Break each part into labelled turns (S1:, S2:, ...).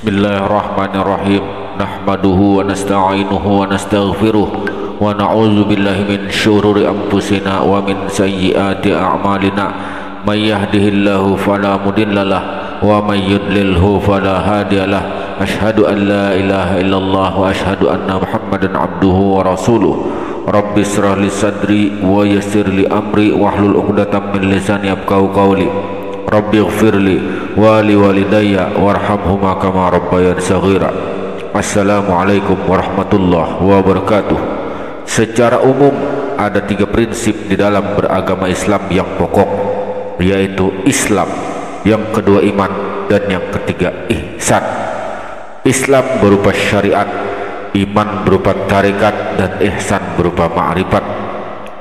S1: Bismillahirrahmanirrahim. Nahmaduhu wa nasta'inuhu wa nastaghfiruh wa na'udzu billahi min syururi anfusina wa min sayyiati a'malina. May yahdihillahu fala mudhillalah wa may yudlilhu fala hadiyalah. Asyhadu an la ilaha illallah wa asyhadu anna Muhammadan abduhu wa rasuluh. Rabbi shrah li sadri wa yassir li amri wahlul 'uqdatam min lisani yafqahu qawli. Rabbi ighfirli wa li walidayya warhamhuma kama rabbayani shaghira. Assalamualaikum warahmatullahi wabarakatuh. Secara umum ada 3 prinsip di dalam beragama Islam yang pokok, yaitu Islam, yang kedua iman, dan yang ketiga ihsan. Islam berupa syariat, iman berupa tarekat, dan ihsan berupa ma'rifat.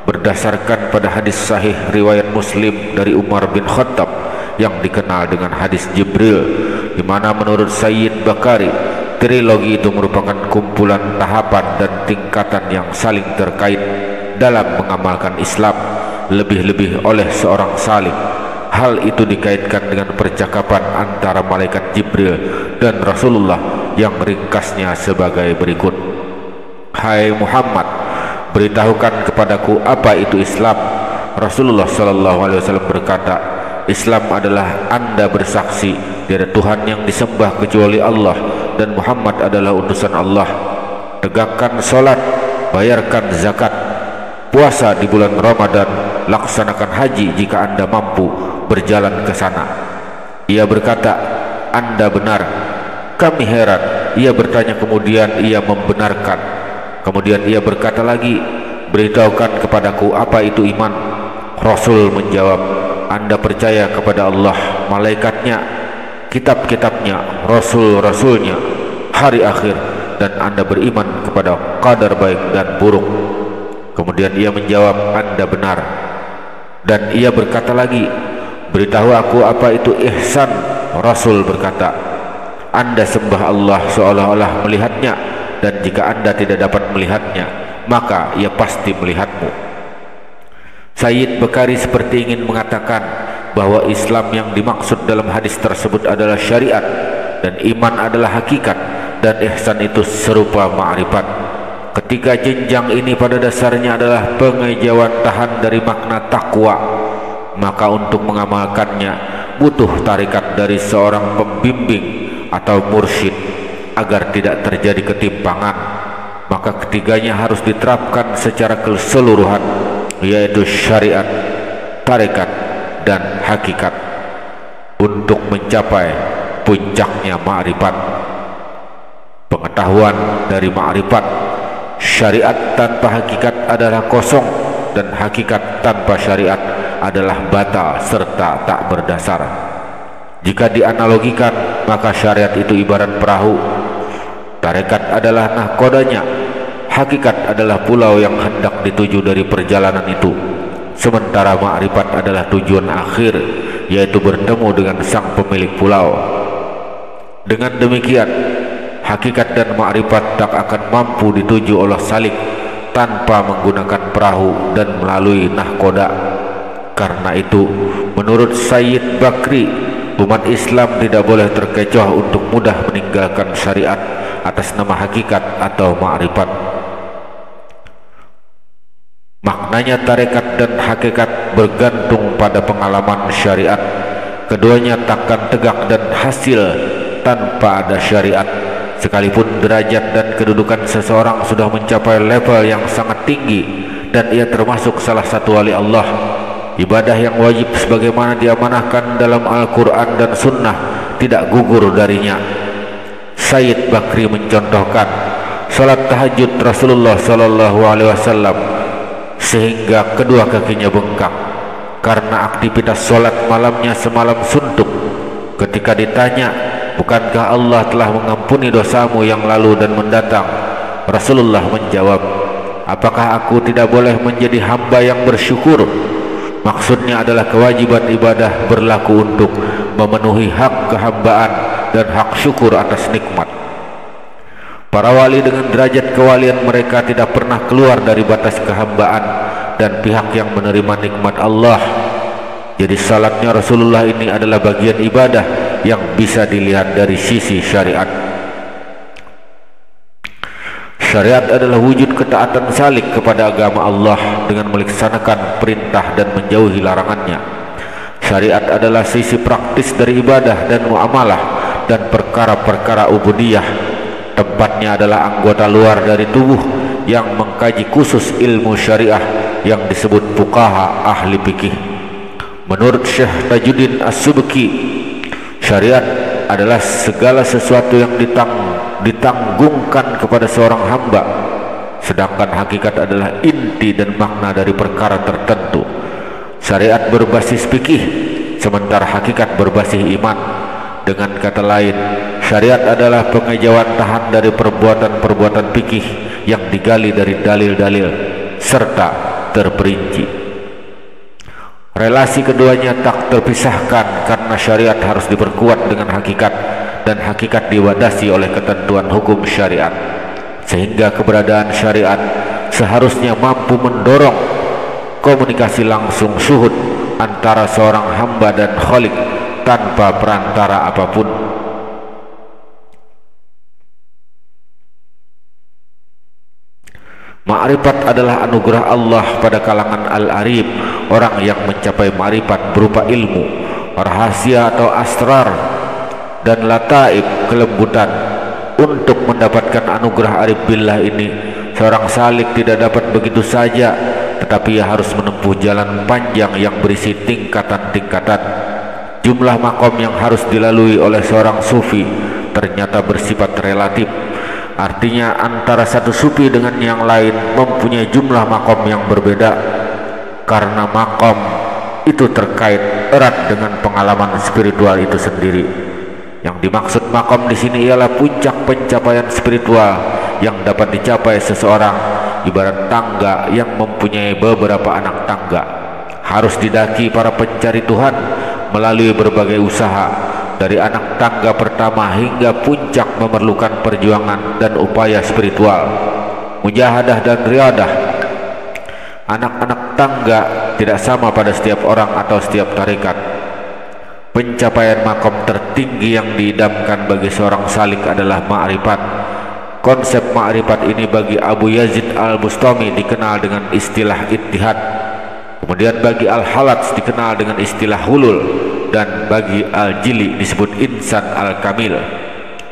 S1: Berdasarkan pada hadis sahih riwayat Muslim dari Umar bin Khattab yang dikenal dengan hadis Jibril, di mana menurut Sayyid Bakari, trilogi itu merupakan kumpulan tahapan dan tingkatan yang saling terkait dalam mengamalkan Islam, lebih-lebih oleh seorang salih. Hal itu dikaitkan dengan percakapan antara malaikat Jibril dan Rasulullah yang ringkasnya sebagai berikut: Hai Muhammad, beritahukan kepadaku apa itu Islam. Rasulullah SAW berkata, Islam adalah Anda bersaksi tiada Tuhan yang disembah kecuali Allah dan Muhammad adalah utusan Allah. Tegakkan solat, bayarkan zakat, puasa di bulan Ramadan, laksanakan haji jika Anda mampu berjalan ke sana. Ia berkata, Anda benar. Kami heran. Ia bertanya, kemudian ia membenarkan. Kemudian ia berkata lagi, beritahukan kepadaku apa itu iman. Rasul menjawab, Anda percaya kepada Allah, malaikatnya, kitab-kitabnya, rasul-rasulnya, hari akhir, dan Anda beriman kepada qadar baik dan buruk. Kemudian ia menjawab, Anda benar. Dan ia berkata lagi, beritahu aku apa itu ihsan. Rasul berkata, Anda sembah Allah seolah-olah melihatnya, dan jika Anda tidak dapat melihatnya, maka ia pasti melihatmu. Sayyid Bakari seperti ingin mengatakan bahwa Islam yang dimaksud dalam hadis tersebut adalah syariat, dan iman adalah hakikat, dan ihsan itu serupa ma'rifat. Ketiga jenjang ini pada dasarnya adalah pengejauhan tahan dari makna takwa, maka untuk mengamalkannya butuh tarekat dari seorang pembimbing atau mursyid agar tidak terjadi ketimpangan. Maka ketiganya harus diterapkan secara keseluruhan, yaitu syariat, tarekat, dan hakikat, untuk mencapai puncaknya ma'rifat. Pengetahuan dari ma'rifat, syariat tanpa hakikat adalah kosong, dan hakikat tanpa syariat adalah batal serta tak berdasar. Jika dianalogikan, maka syariat itu ibarat perahu, tarekat adalah nahkodanya, hakikat adalah pulau yang hendak dituju dari perjalanan itu, sementara ma'rifat adalah tujuan akhir, yaitu bertemu dengan sang pemilik pulau. Dengan demikian, hakikat dan ma'rifat tak akan mampu dituju oleh salik tanpa menggunakan perahu dan melalui nahkoda. Karena itu, menurut Sayyid Bakri, umat Islam tidak boleh terkecoh untuk mudah meninggalkan syariat atas nama hakikat atau ma'rifat. Maknanya tarekat dan hakikat bergantung pada pengalaman syariat. Keduanya takkan tegak dan hasil tanpa ada syariat. Sekalipun derajat dan kedudukan seseorang sudah mencapai level yang sangat tinggi dan ia termasuk salah satu wali Allah, ibadah yang wajib sebagaimana diamanahkan dalam Al-Quran dan Sunnah tidak gugur darinya. Sayyid Bakri mencontohkan salat tahajud Rasulullah SAW sehingga kedua kakinya bengkak karena aktivitas solat malamnya semalam suntuk. Ketika ditanya, bukankah Allah telah mengampuni dosamu yang lalu dan mendatang? Rasulullah menjawab, apakah aku tidak boleh menjadi hamba yang bersyukur? Maksudnya adalah kewajiban ibadah berlaku untuk memenuhi hak kehambaan dan hak syukur atas nikmat. Para wali dengan derajat kewalian mereka tidak pernah keluar dari batas kehambaan dan pihak yang menerima nikmat Allah. Jadi salatnya Rasulullah ini adalah bagian ibadah yang bisa dilihat dari sisi syariat. Syariat adalah wujud ketaatan salik kepada agama Allah dengan melaksanakan perintah dan menjauhi larangannya. Syariat adalah sisi praktis dari ibadah dan muamalah dan perkara-perkara ubudiyah. Tempatnya adalah anggota luar dari tubuh yang mengkaji khusus ilmu syariah yang disebut fuqaha ahli fikih. Menurut Syekh Tajuddin As-Subki, syariat adalah segala sesuatu yang ditanggungkan kepada seorang hamba, sedangkan hakikat adalah inti dan makna dari perkara tertentu. Syariat berbasis fikih, sementara hakikat berbasis iman. Dengan kata lain, syariat adalah pengejauhan tahan dari perbuatan-perbuatan fikih yang digali dari dalil-dalil serta terperinci. Relasi keduanya tak terpisahkan karena syariat harus diperkuat dengan hakikat dan hakikat diwadasi oleh ketentuan hukum syariat, sehingga keberadaan syariat seharusnya mampu mendorong komunikasi langsung syuhud antara seorang hamba dan Khalik tanpa perantara apapun. Ma'rifat adalah anugerah Allah pada kalangan al-arif, orang yang mencapai ma'rifat berupa ilmu, rahasia atau asrar dan lataib, kelembutan. Untuk mendapatkan anugerah arif billah ini, seorang salik tidak dapat begitu saja, tetapi ia harus menempuh jalan panjang yang berisi tingkatan-tingkatan. Jumlah makom yang harus dilalui oleh seorang sufi ternyata bersifat relatif. Artinya antara satu sufi dengan yang lain mempunyai jumlah makom yang berbeda, karena makom itu terkait erat dengan pengalaman spiritual itu sendiri. Yang dimaksud makom di sini ialah puncak pencapaian spiritual yang dapat dicapai seseorang, ibarat tangga yang mempunyai beberapa anak tangga. Harus didaki para pencari Tuhan melalui berbagai usaha. Dari anak tangga pertama hingga puncak memerlukan perjuangan dan upaya spiritual, mujahadah dan riadah. Anak-anak tangga tidak sama pada setiap orang atau setiap tarekat. Pencapaian makom tertinggi yang diidamkan bagi seorang salik adalah ma'rifat. Konsep ma'rifat ini bagi Abu Yazid Al-Bustami dikenal dengan istilah ittihad. Kemudian bagi Al-Halats dikenal dengan istilah hulul, dan bagi Al-Jili disebut insan al-kamil.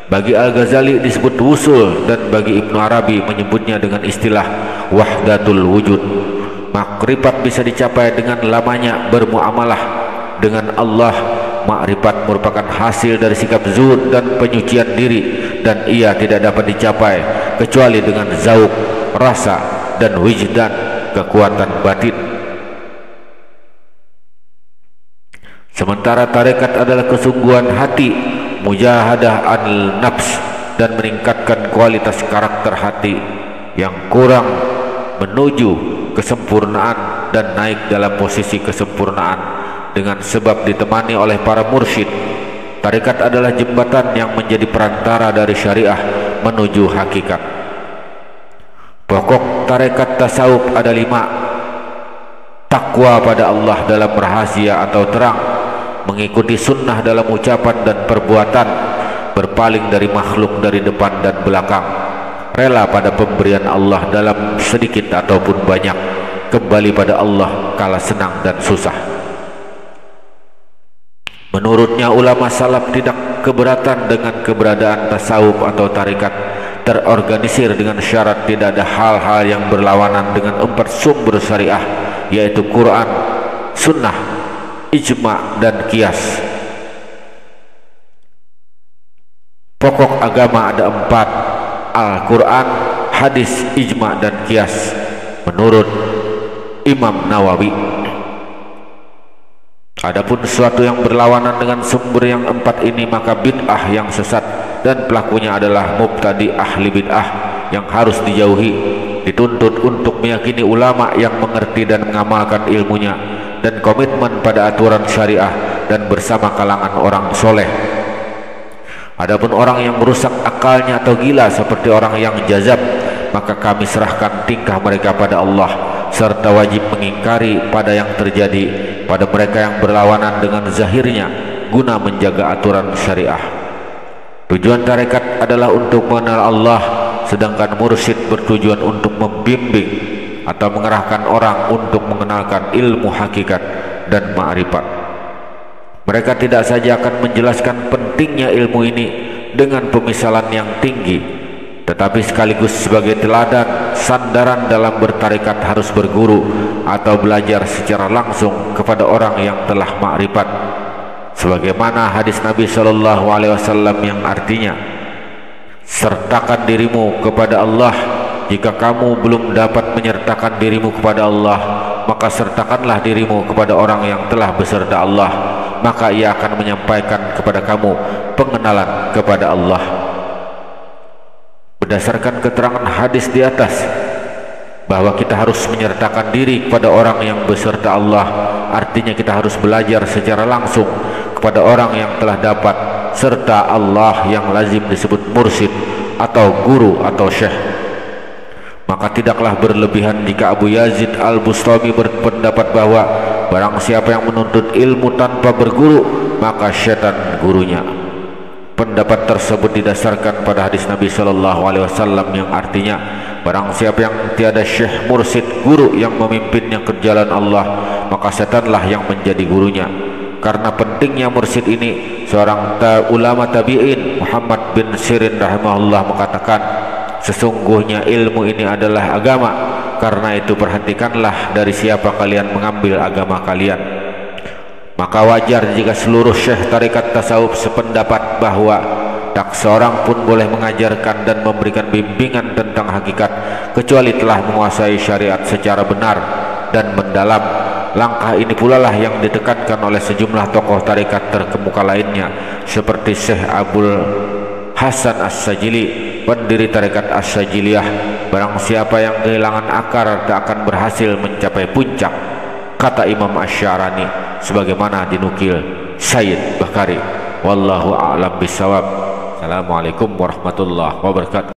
S1: Bagi Al-Ghazali disebut wusul, dan bagi Ibnu Arabi menyebutnya dengan istilah wahdatul wujud. Makrifat bisa dicapai dengan lamanya bermuamalah dengan Allah. Makrifat merupakan hasil dari sikap zuhud dan penyucian diri, dan ia tidak dapat dicapai kecuali dengan zauq, rasa, dan wijdan, kekuatan batin. Sementara tarekat adalah kesungguhan hati, mujahadah al-nafs, dan meningkatkan kualitas karakter hati yang kurang menuju kesempurnaan dan naik dalam posisi kesempurnaan dengan sebab ditemani oleh para mursyid. Tarekat adalah jembatan yang menjadi perantara dari syariah menuju hakikat. Pokok tarekat tasawuf ada 5: takwa pada Allah dalam rahasia atau terang, mengikuti sunnah dalam ucapan dan perbuatan, berpaling dari makhluk dari depan dan belakang, rela pada pemberian Allah dalam sedikit ataupun banyak, kembali pada Allah kala senang dan susah. Menurutnya ulama salaf tidak keberatan dengan keberadaan tasawuf atau tarekat terorganisir dengan syarat tidak ada hal-hal yang berlawanan dengan 4 sumber syariah, yaitu Quran, sunnah, ijma, dan qiyas. Pokok agama ada 4: Al-Quran, hadis, ijma, dan qiyas menurut Imam Nawawi. Adapun sesuatu yang berlawanan dengan sumber yang 4 ini, maka bid'ah yang sesat, dan pelakunya adalah mubtadi ahli bid'ah yang harus dijauhi. Dituntut untuk meyakini ulama yang mengerti dan mengamalkan ilmunya, dan komitmen pada aturan syariah, dan bersama kalangan orang soleh. Adapun orang yang merusak akalnya atau gila seperti orang yang jazab, maka kami serahkan tingkah mereka pada Allah, serta wajib mengingkari pada yang terjadi pada mereka yang berlawanan dengan zahirnya, guna menjaga aturan syariah. Tujuan tarekat adalah untuk mengenal Allah, sedangkan mursyid bertujuan untuk membimbing atau mengerahkan orang untuk mengenalkan ilmu hakikat dan ma'rifat. Mereka tidak saja akan menjelaskan pentingnya ilmu ini dengan pemisalan yang tinggi, tetapi sekaligus sebagai teladan sandaran dalam bertarekat harus berguru atau belajar secara langsung kepada orang yang telah ma'rifat, sebagaimana hadis Nabi SAW yang artinya, sertakan dirimu kepada Allah. Jika kamu belum dapat menyertakan dirimu kepada Allah, maka sertakanlah dirimu kepada orang yang telah beserta Allah, maka ia akan menyampaikan kepada kamu pengenalan kepada Allah. Berdasarkan keterangan hadis di atas bahwa kita harus menyertakan diri kepada orang yang beserta Allah, artinya kita harus belajar secara langsung kepada orang yang telah dapat serta Allah, yang lazim disebut mursyid atau guru atau syekh. Maka tidaklah berlebihan jika Abu Yazid Al-Bustami berpendapat bahwa barang siapa yang menuntut ilmu tanpa berguru, maka syaitan gurunya. Pendapat tersebut didasarkan pada hadis Nabi SAW yang artinya, barang siapa yang tiada syekh mursyid guru yang memimpinnya ke jalan Allah, maka setanlah yang menjadi gurunya. Karena pentingnya mursyid ini, seorang ulama tabi'in Muhammad bin Sirin rahimahullah mengatakan, sesungguhnya ilmu ini adalah agama, karena itu perhatikanlah dari siapa kalian mengambil agama kalian. Maka wajar jika seluruh syekh tarekat tasawuf sependapat bahwa tak seorang pun boleh mengajarkan dan memberikan bimbingan tentang hakikat kecuali telah menguasai syariat secara benar dan mendalam. Langkah ini pula lah yang ditekankan oleh sejumlah tokoh tarekat terkemuka lainnya, seperti Syekh Abul Hasan As-Sajili, pendiri tarekat As-Sajiliyah. Barang siapa yang kehilangan akar tak akan berhasil mencapai puncak, kata Imam Asy-Syarani, sebagaimana dinukil Sayyid Bakari. Wallahu a'lam bishawab. Assalamualaikum warahmatullahi wabarakatuh.